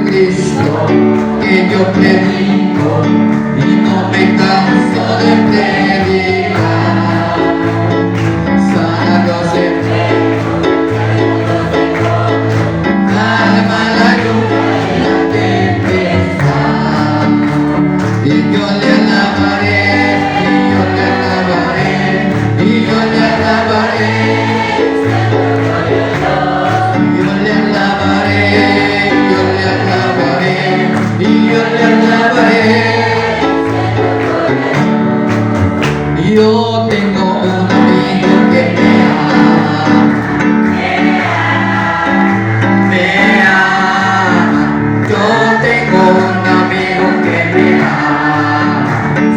Cristo, que yo predico y no me canso de predicar. Sanador siempre, alma la lluvia de pensar. Y yo le alabaré, y yo le alabaré, y yo le alabaré. Yo tengo un amigo que me ama. Yo tengo un amigo que me ama.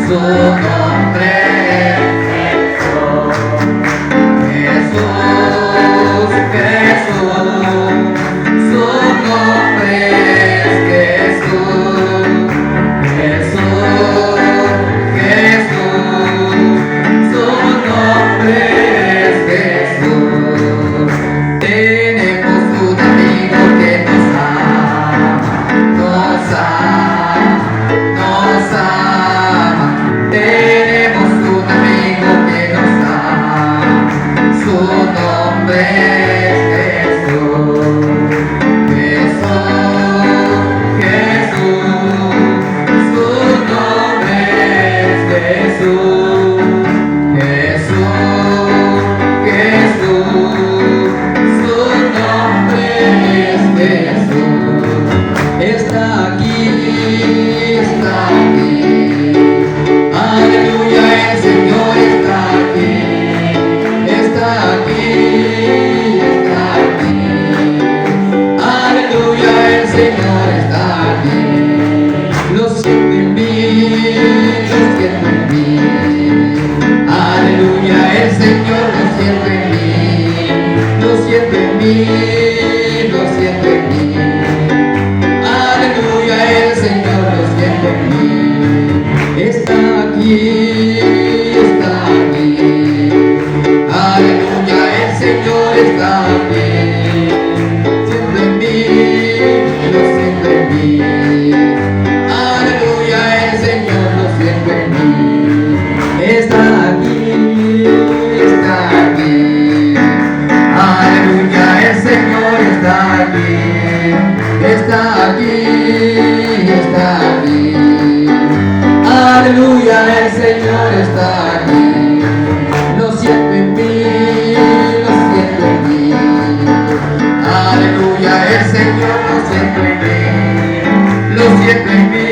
Su nombre es Jesús. Jesús. Su nombre es Jesús. Jesús. Aleluya, el Señor lo siento en mí, lo siento en mí.